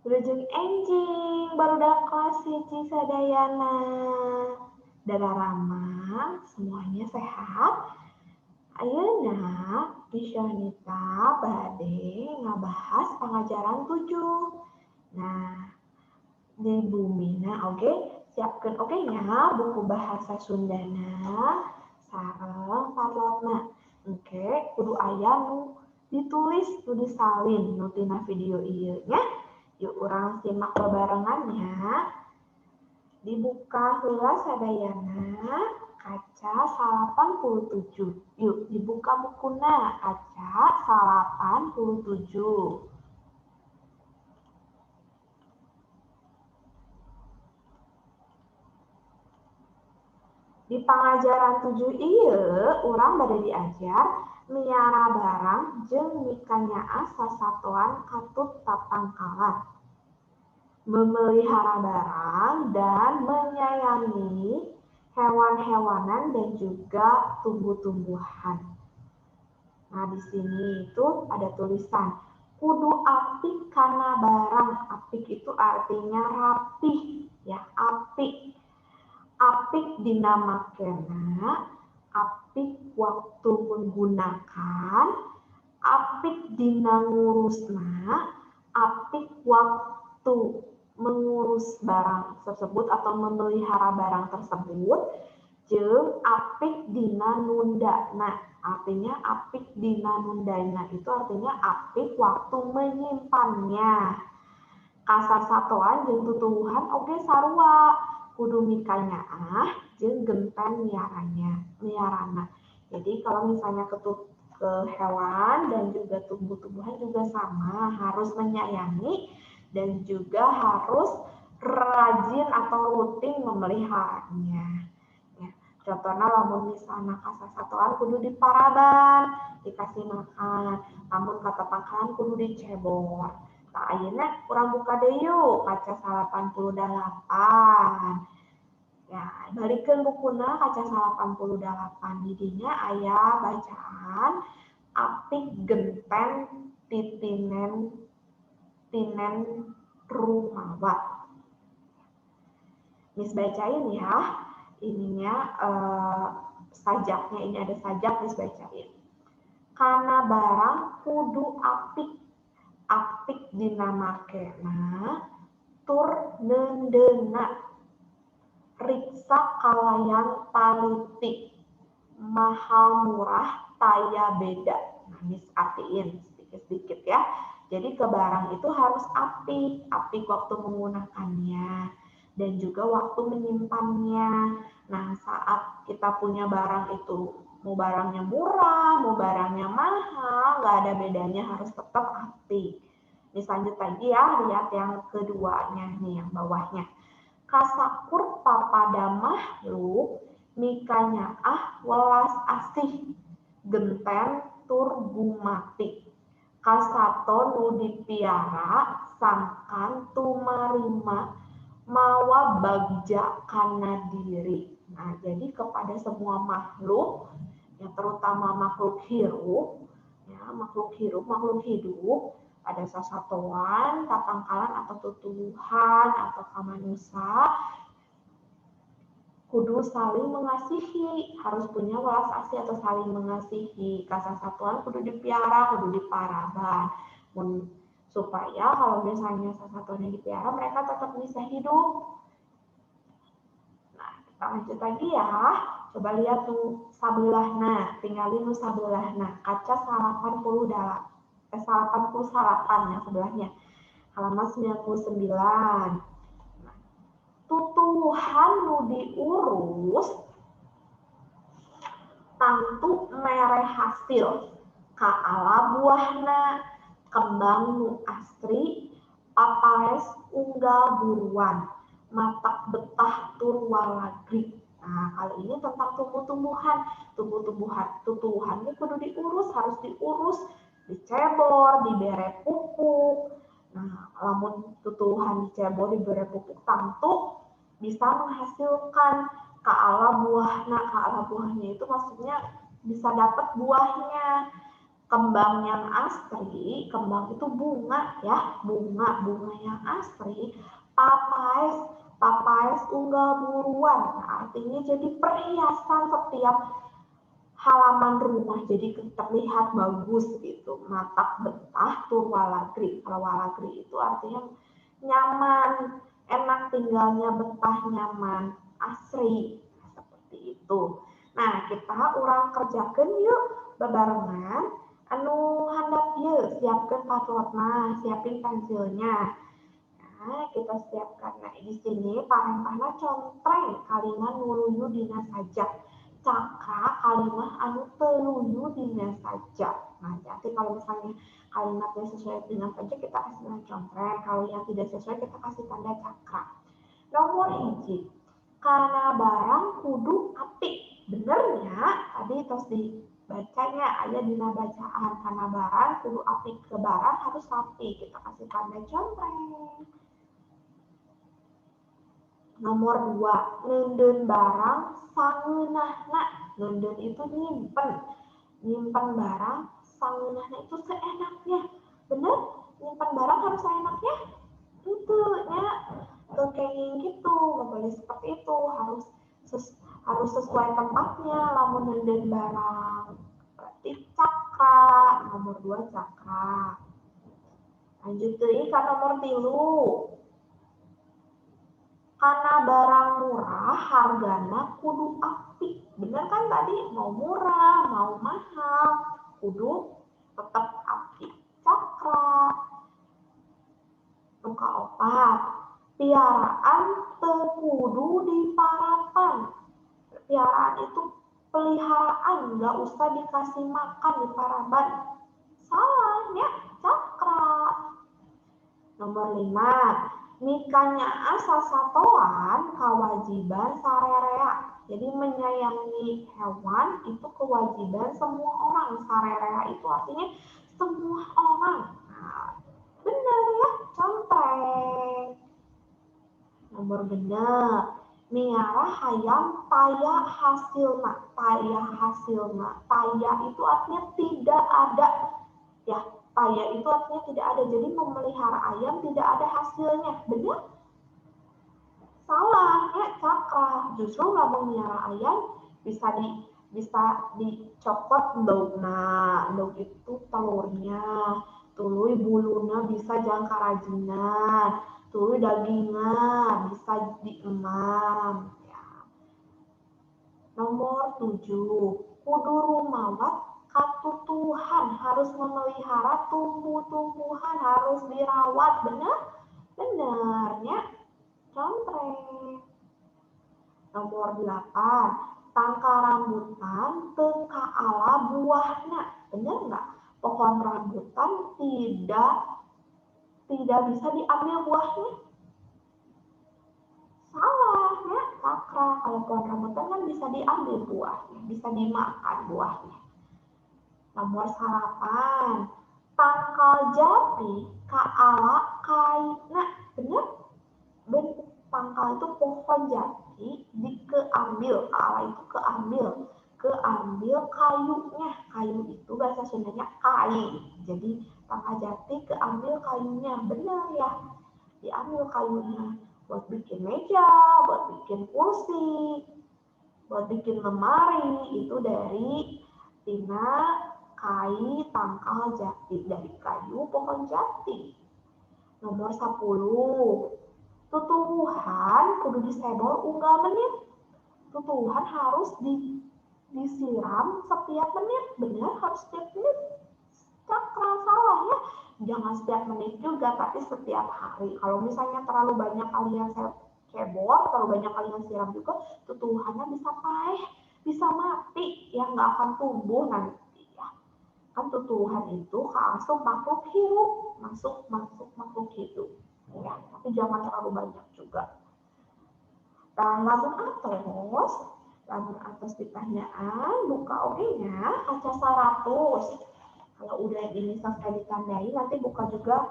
Wilujeng enjing barudak kelas hiji sadayana. Dara Rama, semuanya sehat? Ayeuna Isyonita bade ngabahas pengajaran 7. Nah, di bumina siapkeun nya buku bahasa Sundana sareng parlotna. Kudu aya nu ditulis nu disalin nu tina video ieu nya. Yuk urang simak bebarengannya. Dibuka heula sadayana kaca 87. Yuk dibuka bukuna kaca 87. Di pengajaran 7 ieu urang bade diajar miara barang jeung mikanyaas sasatoan katut tatangkalan, memelihara barang dan menyayangi hewan-hewanan dan juga tumbuh-tumbuhan. Nah, di sini itu ada tulisan kudu apik kana barang. Apik itu artinya rapih, ya, apik. Apik dina makena, apik waktu menggunakan, apik dina ngurusna, apik waktu mengurus barang tersebut atau memelihara barang tersebut, jeung apik dina nundana. Artinya apik dina nundana itu artinya apik waktu menyimpannya. Kasasatoan jeung tutuwuhan oge sarua. Kudu mikanyaah jeung genten miarana. Jadi kalau misalnya ke hewan dan juga tumbuh-tumbuhan juga sama, harus menyayangi dan juga harus rajin atau rutin memeliharanya. Ya, contohnya lamun misalnya kasasatoan kudu diparaban, dikasih makan, lamun katatangkalan kudu dicebor. Nah, ayeuna urang buka deui yuk kaca 88. Ya, balikeun bukuna kaca 88. Di dinya aya bacaan apik genten tinen rumawa. Miss bacain ya. Ininya sajaknya, ini ada sajak, Miss bacain. Kana barang kudu apik. Apik dina makena tur neundeuna, riksa kalayan paliti, mahal murah taya beda. Nah, Miss artiin sedikit-sedikit ya. Jadi ke barang itu harus apik, apik waktu menggunakannya dan juga waktu menyimpannya. Nah, saat kita punya barang itu, mau barangnya murah, mau barangnya mahal, nggak ada bedanya, harus tetap apik. Lanjut lagi ya, lihat yang keduanya nih, yang bawahnya. Kasakur papada makhluk mikanyaah welas asih genten tur gumati. Kasato nu dipiara sangkan tumarima mawa bagja kana diri. Nah, jadi kepada semua makhluk, ya terutama makhluk hirup, makhluk hidup, ada sasatoan, tatangkalan atau tutuwuhan atau manusia, kudu saling mengasihi, harus punya welas asih atau saling mengasihi. Kasasatoan kudu dipiara, kudu diparaban. Supaya kalau misalnya sasatoannya dipiara, mereka tetap bisa hidup. Nah, kita lanjut lagi ya. Coba lihat tuh sabelahna, tinggalin nu sabelahna. Kaca 88 yang sebelahnya. Halaman 99. Tutuwuhan nu diurus tantu mere hasil kaala buahna, kembang nu asri, papaes unggal buruan, matak betah tur walagri. Nah, kali ini tentang tumbuh-tumbuhan. Tutuwuhan ini kudu diurus, harus diurus, dicebor, dibere pupuk. Nah, lamun tutuwuhan dicebor, dibere pupuk, tentu bisa menghasilkan kaala buahnya itu maksudnya bisa dapat buahnya. Kembang yang asri, kembang itu bunga ya, bunga yang asri, papais unggal buruan. Nah, artinya jadi perhiasan setiap halaman rumah, jadi terlihat bagus gitu. Matak betah tur walagri. Kalau walagri itu artinya nyaman, enak tinggalnya, betah, nyaman, asri. Nah, seperti itu. Nah, kita urang kerjakan yuk bebarengan. Anu handap yuk, siapkan paslotna, siapin pensilnya. Nah, kita siapkan. Nah, di sini parentahna contreng kalimat nuluyu dina saja. Cakra kalimat anu teluyu dina saja. Nah, jadi kalau misalnya kalimatnya sesuai dengan saja kita kasih tanda contreng. Kalau yang tidak sesuai kita kasih tanda cakra. Nomor hiji, karena barang kudu apik. Benernya tadi terus dibacanya ayat dina bacaan, karena barang kudu apik, ke barang harus rapi, kita kasih tanda contreng. Nomor 2, ngeundeun barang sangeunahna. Ngeundeun itu nyimpen barang sangeunahna itu seenaknya. Bener? Nyimpen barang harus seenaknya? Itu nya kenging gitu, nggak boleh seperti itu, harus sesuai tempatnya. Lamun ngeundeun barang berarti cakra. Nomor 2 cakra. Lanjut deui ka nomor 3. Karena barang murah hargana kudu apik. Bener kan tadi, mau murah mau mahal kudu tetap apik. Cakra. Nuka 4, piaraan teu kudu diparapan. Piaraan itu peliharaan, nggak usah dikasih makan di paraban. Salahnya cakra. Nomor 5, nikahnya sasatoan kewajiban sarerea. Jadi menyayangi hewan itu kewajiban semua orang. Sarerea itu artinya semua orang. Nah, benar ya, contreng. Nomor benar, miara hayam taya hasilna. Taya hasilna. Taya itu artinya tidak ada. Ya, taya itu artinya tidak ada. Jadi memelihara ayam tidak ada hasilnya. Benar? Salah ya, cakra. Justru lamun miara ayam bisa dicopot endogna. Endog itu telurnya. Tuluy buluna bisa jang karajinan. Tuluy dagingnya bisa diemam. Ya. Nomor 7, kudu rumawat katutuhan, harus memelihara tumbuh-tumbuhan, harus dirawat. Benar? Benarnya contreng. Nomor 8, tangka rambutan teu kaala buahna. Benar nggak? Pohon rambutan tidak bisa diambil buahnya. Salah ya, cakra. Kalau pohon rambutan kan bisa diambil buahnya, bisa dimakan buahnya. Nomor 8, tangkal jati kaala kaina. Benar? Tangkal itu pohon jati dikeambil, kaala itu keambil kayunya. Kayu itu bahasa Sundanya kai. Jadi tangkal jati keambil kayunya. Benar ya, diambil kayunya buat bikin meja, buat bikin kursi, buat bikin lemari. Itu dari tina kai tangkal jati, dari kayu pohon jati. Nomor 10, tutuwuhan kudu disedor unggal menit. Tutuwuhan harus disiram setiap menit. Benar, harus setiap menit. Cakra. Salah ya, jangan setiap menit juga, tapi setiap hari. Kalau misalnya terlalu banyak kalian cebor, terlalu banyak kalian siram juga, tutuwuhannya bisa paeh, bisa mati, yang nggak akan tumbuh nanti ya. Kan tutuwuhan itu kaasup makhluk hidup, masuk makhluk hidup ya, tapi jangan terlalu banyak juga. Dan lamun atas ditanyaan buka oge-nya kaca 100. Kalau udah ini selesai ditandai, nanti buka juga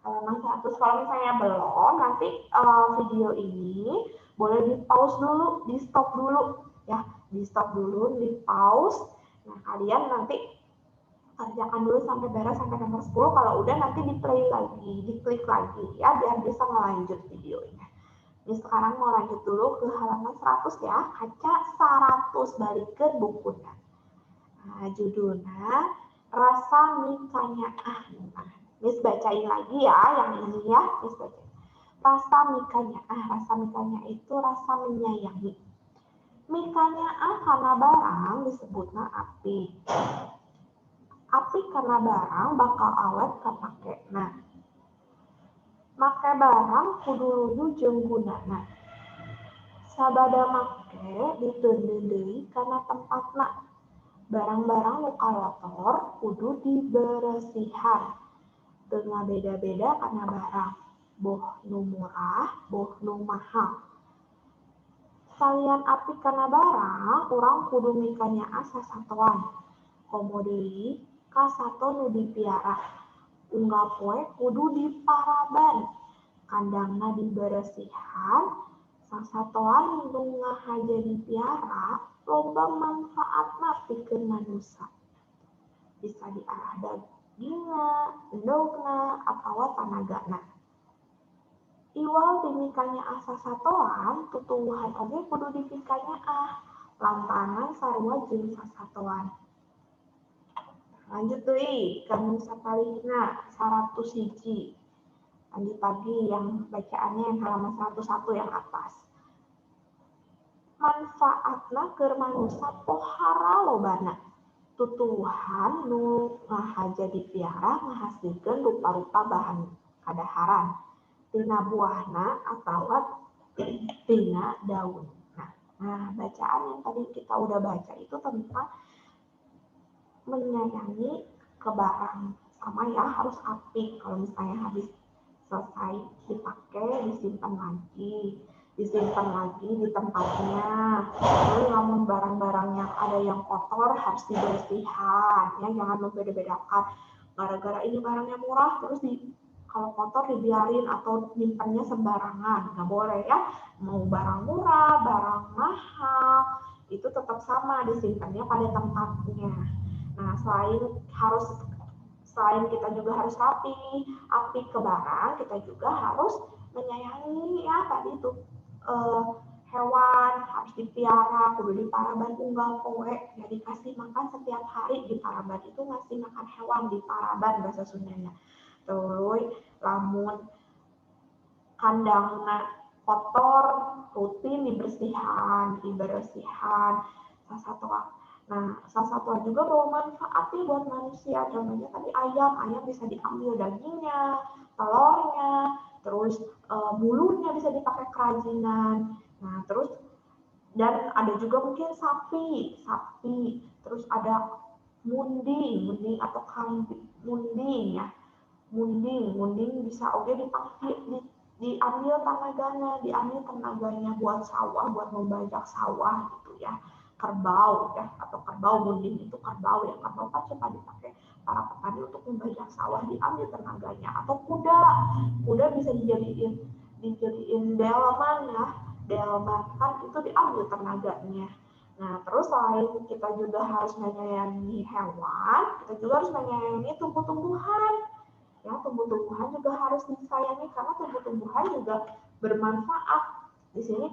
halaman 100. Kalau misalnya belum, nanti video ini boleh di pause dulu, di stop dulu ya, di stop dulu, di pause. Nah, kalian nanti kerjakan dulu sampai beres sampai nomor 10. Kalau udah nanti di play lagi, diklik lagi ya biar bisa ngelanjut videonya. Ini sekarang mau lanjut dulu ke halaman 100 ya. Kaca 100 balik ke bukunya. Nah, judulnya Rasa Mikanya. Miss bacain lagi ya yang ini ya. Miss bacain. Rasa mikanya. Rasa mikanya itu rasa menyayangi. Mikanya karena barang disebutnya api. Api karena barang bakal awet kapake. Nah, make barang kudu luyu jeung gunana. Sabada make diteundeun deui kana tempatna. Barang-barang nu kalotor kudu diberesihan. Teu ngabeda-beda kana barang. Boh nu murah, boh nu mahal. Salian api kana barang, urang kudu mikanya sasatoan. Komo deui ka sato nu dipiara. Unggal poe kudu diparaban. Kandangna diberesihan, sasatoan nu ngahaja dipiara, loba manfaatna pikeun manusia. Bisa diarah dagingna, endogna, atawa tanagana. Iwal dimikanya sasatoan, tutuwuhan oge kudu dipikanya lantaran sarua jeung sasatoan. Lanjut deui ka nu sapalihna 101. Lanjut lagi yang bacaannya yang halaman 101 yang atas. Manfaatna keur manusia pohara lobana. Tutuwuhan nu ngahaja dipiara ngahasilkeun rupa-rupa bahan kadaharan. Tina buahna atawa tina daun. Nah, bacaan yang tadi kita udah baca itu tentang menyayangi ke barang. Sama ya, harus apik. Kalau misalnya habis selesai dipakai, disimpan lagi di tempatnya. Lalu namun barang-barang yang ada yang kotor harus dibersihkan, ya jangan membeda-bedakan. Gara-gara ini barangnya murah, terus kalau kotor dibiarin atau nyimpannya sembarangan, nggak boleh ya. Mau barang murah, barang mahal, itu tetap sama disimpannya pada tempatnya. Nah, selain kita juga harus rapi ke barang, kita juga harus menyayangi ya tadi itu hewan harus dipiara, kudu diparaban unggal poe, ya dikasih makan setiap hari. Diparaban itu ngasih makan hewan, diparaban bahasa Sundanya. Terus lamun kandangna kotor rutin dibersihan sasatoan. Nah, sasatoan juga bawa manfaat buat manusia. Contohnya tadi ayam bisa diambil dagingnya, telurnya, terus bulunya bisa dipakai kerajinan. Nah, terus dan ada juga mungkin sapi, terus ada munding atau kambing, munding ya. Munding bisa oke dipakai diambil tenaganya buat sawah, buat membajak sawah gitu ya. Kerbau ya, atau kerbau munding itu kerbau ya. Kerbau kan suka dipakai para petani untuk membajak sawah, diambil tenaganya. Atau kuda bisa dijadiin delman ya. Delman kan itu diambil tenaganya. Nah, terus selain kita juga harus menyayangi hewan, kita juga harus menyayangi tumbuh-tumbuhan. Ya, tumbuh-tumbuhan juga harus disayangi karena tumbuh-tumbuhan juga bermanfaat. Di sini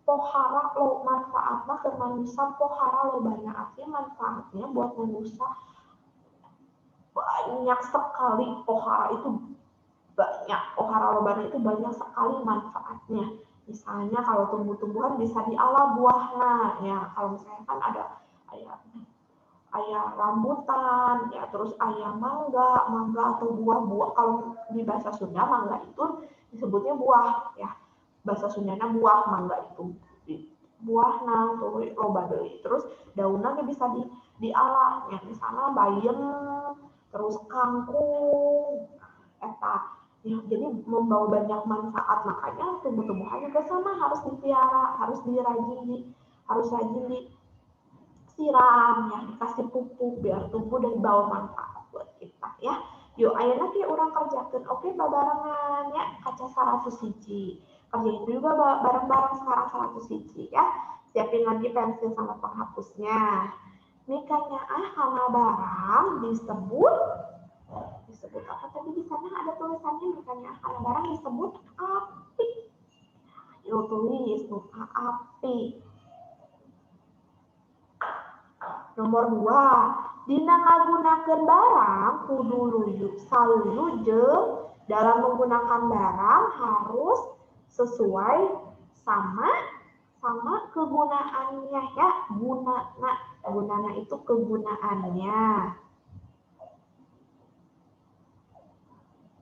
pohara lo manfaatnya ke manusia, pohara lo banyak artinya manfaatnya buat manusia banyak sekali. Pohara lo banyak itu banyak sekali manfaatnya. Misalnya kalau tumbuh-tumbuhan bisa diolah buahnya, ya kalau misalnya kan ada ayam rambutan, ya terus ayam mangga atau buah. Kalau di bahasa Sunda mangga itu disebutnya buah, ya bahasa Sundanya buah, mangga itu buahna tuh loba deui. Terus daunnya bisa diolah, ya misalnya bayam, terus kangkung, ya jadi membawa banyak manfaat. Makanya tumbuh-tumbuhan juga sama harus dipiara, harus rajin siram, ya dikasih pupuk biar tumbuh dan bawa manfaat buat kita ya. Yuk ayeuna ge urang kerjakeun oke babarengan ya kaca 101. Kerjain juga bareng-bareng sekarang 101 ya. Siapin lagi pensil sama penghapusnya. Mikanya karena barang disebut apa tadi di sana ada tulisannya mikanya karena barang disebut api. Yuk tulis muka api. Nomor 2, dina ngagunakeun barang kudu salulu jeung dalam menggunakan barang harus sesuai sama kegunaannya ya, gunana itu kegunaannya.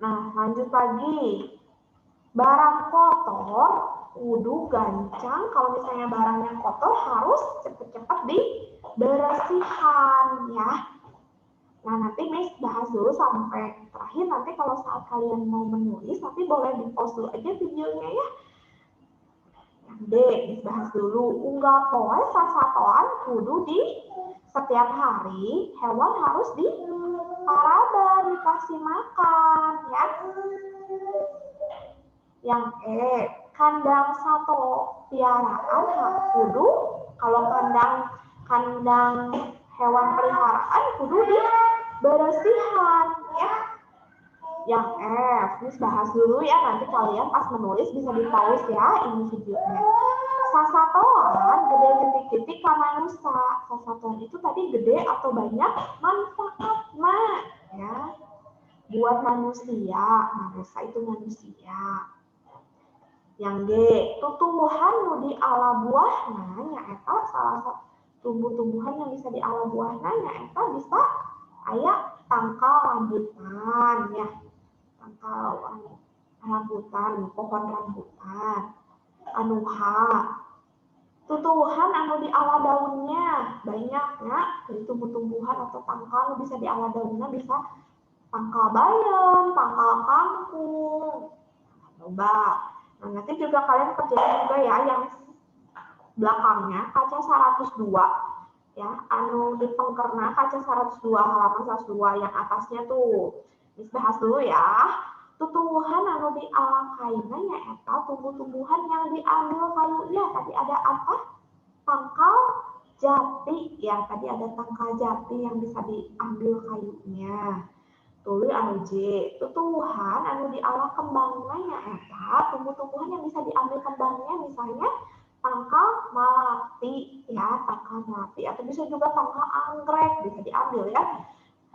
Nah, lanjut lagi. Barang kotor kudu gancang, kalau misalnya barangnya kotor harus cepet-cepet dibersihan ya. Nah, nanti Miss bahas dulu sampai terakhir, nanti kalau saat kalian mau menulis nanti boleh di-pause dulu aja videonya ya. Yang D, Miss bahas dulu. Unggal poe sasatoan kudu di setiap hari hewan harus diparaban, dikasih makan ya. Yang E, kandang sato piaraan kudu, kalau kandang hewan peliharaan kudu dibersihan ya. Yang F, Miss bahas dulu ya, nanti kalian pas menulis bisa di-pause ya ini videonya. Sasatoan gede titik-titik ka manusia. Sasatoan itu tadi gede atau banyak manfaatnya ya. Buat manusia itu manusia. Yang G, tumbuhan nu di ala buahna nyaeta salah satu tumbuh-tumbuhan yang bisa di ala buahna nyaeta bisa aya tangkal rambutan ya. Tangkal rambutan, pohon rambutan. Anu H, tutuwuhan anu di ala daunnya banyak ya. Jadi tumbuh-tumbuhan atau tangkal bisa di ala daunnya bisa tangkal bayam, tangkal kangkung. Coba. Nah, nanti juga kalian kerjain juga ya yang belakangnya kaca 102 ya, anu di pengkerna kaca 102 halaman 102 yang atasnya tuh. Miss bahas dulu ya. Tutuwuhan anu di ala kaina nyaeta tumbuh-tumbuhan yang diambil kayunya. Tadi ada apa? Tangkal jati ya, tadi ada tangkal jati yang bisa diambil kayunya. Tulis anu J, tutuwuhan anu di ala kembangnya nyaeta tumbuh-tumbuhan yang bisa diambil kembangnya, misalnya tangkal melati ya, tangkal melati, atau bisa juga tangkal anggrek bisa diambil ya.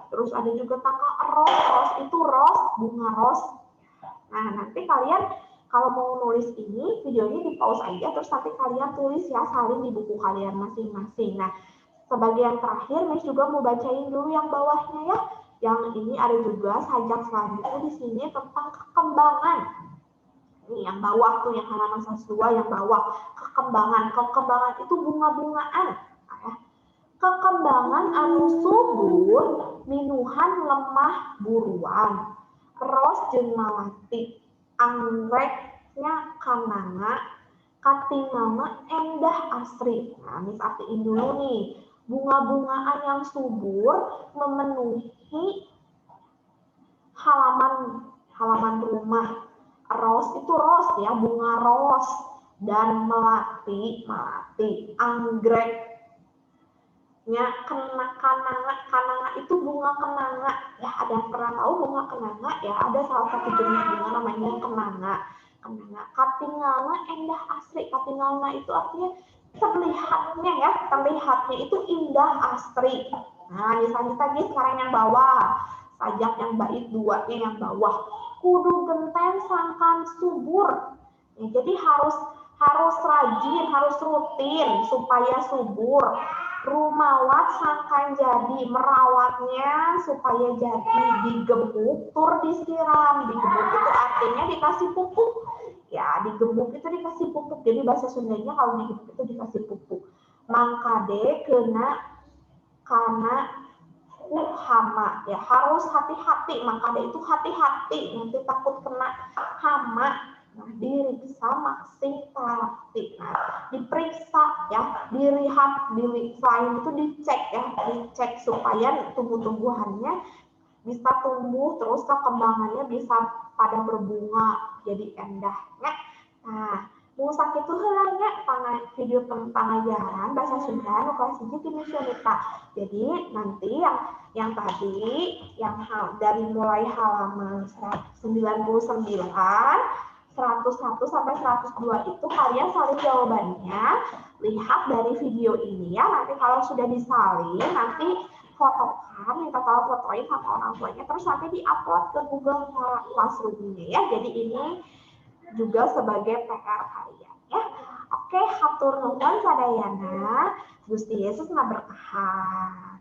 Terus ada juga tangkal ros itu bunga ros. Nah, nanti kalian kalau mau nulis ini videonya di pause aja, terus nanti kalian tulis ya salin di buku kalian masing-masing. Nah, sebagai yang terakhir Miss juga mau bacain dulu yang bawahnya ya. Yang ini ada juga sajak selanjutnya di sini tentang kekembangan. Ini yang bawah tuh yang halaman 102 yang bawah, kekembangan. Kekembangan itu bunga-bungaan. Kekembangan anu subur minuhan lemah buruan. Ros jeung malati, anggreknya kananga, katingalna endah asri. Nah, Miss artiin dulu nih. Bunga-bungaan yang subur memenuhi halaman rumah. Ros itu ros ya, bunga ros, dan melati anggreknya kananga itu bunga kenanga ya. Ada yang pernah tahu bunga kenanga ya? Ada salah satu jenis bunga namanya kenanga. Katingalna endah asri. Katingalna itu artinya terlihatnya itu indah asri. Nah, misalnya tadi sekarang yang bawah, sajak yang bait 2-nya yang bawah, kudu genten sangkan subur ya, jadi harus rajin, harus rutin supaya subur. Rumawat sangkan jadi, merawatnya supaya jadi, digemuk tur disiram. Digemuk itu artinya dikasih pupuk ya, digemuk itu dikasih pupuk. Jadi bahasa Sundanya kalau digemuk itu dikasih pupuk. Mangkade karena hama ya, harus hati-hati. Mangkade itu hati-hati, nanti takut kena hama. Nah, diriksa maksing talakti. Nah, diperiksa ya, dilihat, selain itu dicek supaya tumbuh-tumbuhannya bisa tumbuh, terus perkembangannya bisa pada berbunga jadi endahnya. Nah, Mau sakit tuh helanya video pengajaran bahasa Sunda nu kelas 1 di Misionita. Jadi nanti yang tadi yang dari mulai halaman 99 101 sampai 102 itu kalian salin jawabannya, lihat dari video ini ya. Nanti kalau sudah disalin, nanti fotokan, minta tolong fotoin sama orang tuanya, terus nanti diupload ke Google Classroom-nya ya. Jadi ini juga sebagai PR kalian ya. Oke, hatur nuhun sadayana. Gusti Yesus ngaberkahan.